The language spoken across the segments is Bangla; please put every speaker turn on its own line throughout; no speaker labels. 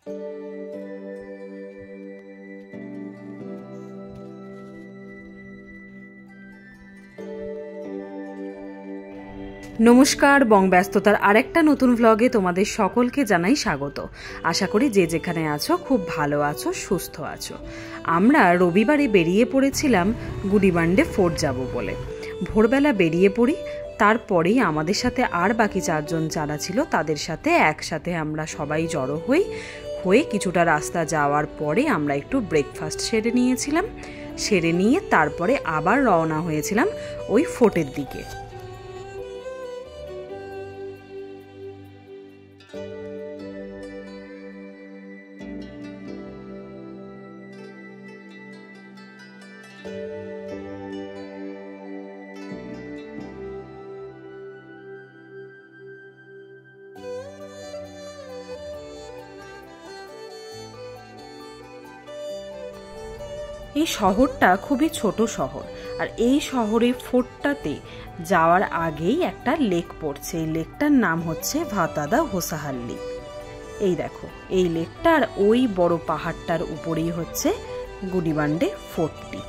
নমস্কার, বংব্যস্ততার আরেকটা নতুন ভ্লগে তোমাদের সকলকে জানাই স্বাগত। আশা করি যে যেখানে আছো খুব ভালো আছো, সুস্থ আছো। আমরা রবিবারে বেরিয়ে পড়েছিলাম গুডিবান্ডে ফোর্ট যাব বলে। ভোরবেলা বেরিয়ে পড়ি, তারপরেই আমাদের সাথে আর বাকি 4 জন যারা ছিল তাদের সাথে একসাথে আমরা সবাই জড়ো হয়ে কিছুটা রাস্তা যাওয়ার পরে আমরা একটু ব্রেকফাস্ট সেরে নিয়েছিলাম। সেরে নিয়ে তারপরে আবার রওনা হয়েছিলাম ওই ফোর্টের দিকে। এই শহরটা খুবই ছোট শহর, আর এই শহরে ফোর্টটাতে যাওয়ার আগেই একটা লেক পড়ছে। এই লেকটার নাম হচ্ছে ভাতাদা হোসাহাল্লি। এই দেখো, এই লেকটার ওই বড় পাহাড়টার উপরেই হচ্ছে গুডিবান্ডে ফোর্টটি।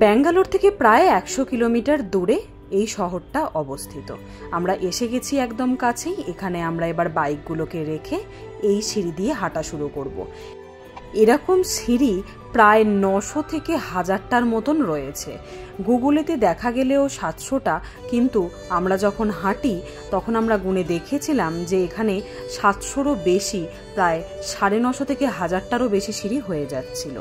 ব্যাঙ্গালোর থেকে প্রায় 100 কিলোমিটার দূরে এই শহরটা অবস্থিত। আমরা এসে গেছি একদম কাছেই। এখানে আমরা এবার বাইকগুলোকে রেখে এই সিঁড়ি দিয়ে হাঁটা শুরু করব। এরকম সিঁড়ি প্রায় 900 থেকে 1000টার মতন রয়েছে। গুগলেতে দেখা গেলেও 700টা, কিন্তু আমরা যখন হাঁটি তখন আমরা গুনে দেখেছিলাম যে এখানে 700রও বেশি, প্রায় 950 থেকে 1000টারও বেশি সিঁড়ি হয়ে যাচ্ছিল।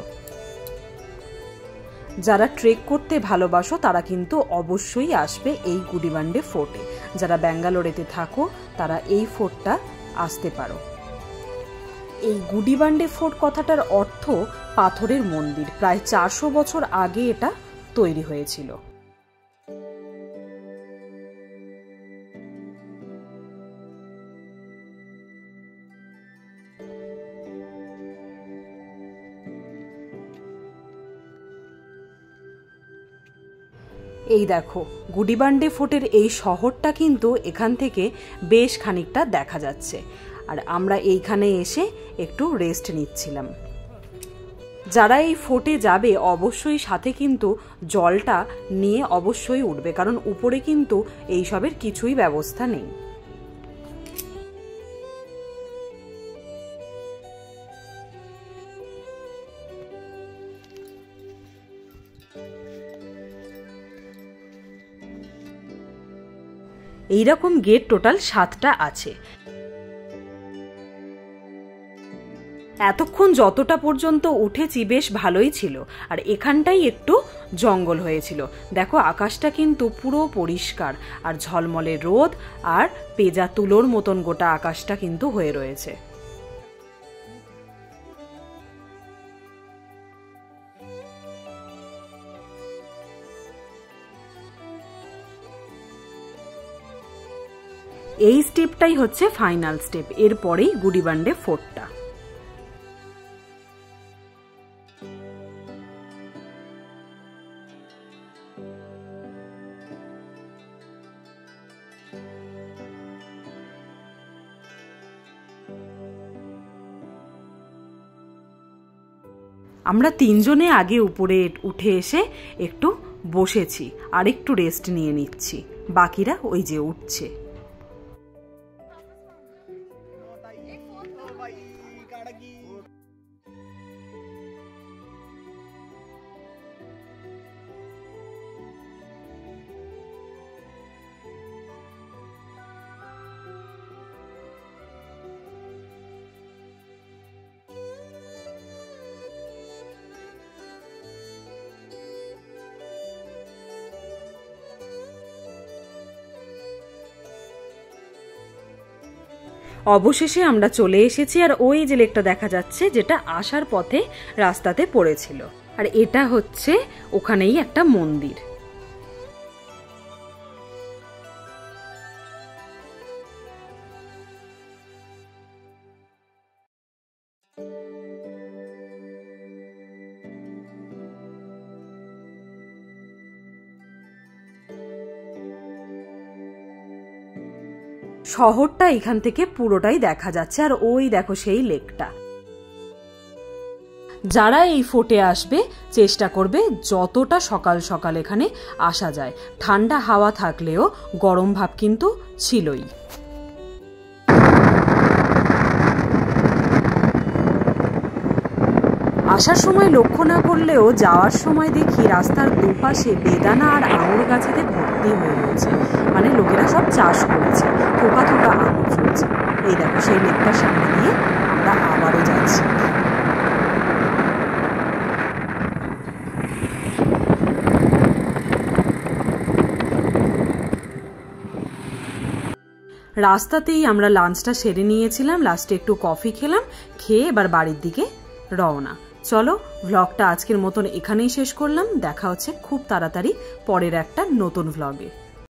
যারা ট্রেক করতে ভালোবাসো তারা কিন্তু অবশ্যই আসবে এই গুডিবান্ডে ফোর্টে। যারা ব্যাঙ্গালোরেতে থাকো তারা এই ফোর্টটা আসতে পারো। এই গুডিবান্ডে ফোর্ট কথাটার অর্থ পাথরের মন্দির। প্রায় 400 বছর আগে এটা তৈরি হয়েছিল। এই দেখো, গুডিবান্ডে ফোর্টের এই শহরটা কিন্তু এখান থেকে বেশ খানিকটা দেখা যাচ্ছে। আর আমরা এইখানে এসে একটু রেস্ট নিচ্ছিলাম। যারা এই ফোর্টে যাবে অবশ্যই সাথে কিন্তু জলটা নিয়ে অবশ্যই উঠবে, কারণ উপরে কিন্তু এইসবের কিছুই ব্যবস্থা নেই। এইরকম গেট টোটাল 7টা আছে। এতক্ষণ যতটা পর্যন্ত উঠেছি বেশ ভালোই ছিল, আর এখানটাই একটু জঙ্গল হয়েছিল। দেখো, আকাশটা কিন্তু পুরো পরিষ্কার, আর ঝলমলে রোদ আর পেঁজা তুলোর মতন গোটা আকাশটা কিন্তু হয়ে রয়েছে। এই স্টেপটাই হচ্ছে ফাইনাল স্টেপ। এরপরেই গুডিবান্ডে ফোর্টটা। আমরা 3 জনে আগে উপরে উঠে এসে একটু বসেছি আর একটু রেস্ট নিয়ে নিচ্ছি। বাকিরা ওই যে উঠছে। অবশেষে আমরা চলে এসেছি, আর ওই যে লেকটা দেখা যাচ্ছে যেটা আসার পথে রাস্তাতে পড়েছিল, আর এটা হচ্ছে ওখানেই একটা মন্দির। শহরটা এখান থেকে পুরোটাই দেখা যাচ্ছে, আর ওই দেখো সেই লেকটা। যারা এই ফোর্টে আসবে চেষ্টা করবে যতটা সকাল সকাল এখানে আসা যায়। ঠান্ডা হাওয়া থাকলেও গরম ভাব কিন্তু ছিলই। আসার সময় লক্ষ্য না করলেও যাওয়ার সময় দেখি রাস্তার দুপাশে বেদানা আর আঙুর গাছেতে ভর্তি হয়ে রয়েছে, মানে লোকেরা সব চাষ করেছে, থোকা থোকা আঙুর চলছে। এই দেখো সেই লেকটার সামনে দিয়ে আমরা আবারও যাচ্ছি। রাস্তাতেই আমরা লাঞ্চটা সেরে নিয়েছিলাম, লাস্টে একটু কফি খেলাম, খেয়ে এবার বাড়ির দিকে রওনা। চলো ভ্লগটা আজকের মতন এখানেই শেষ করলাম, দেখা হচ্ছে খুব তাড়াতাড়ি পরের একটা নতুন ভ্লগে।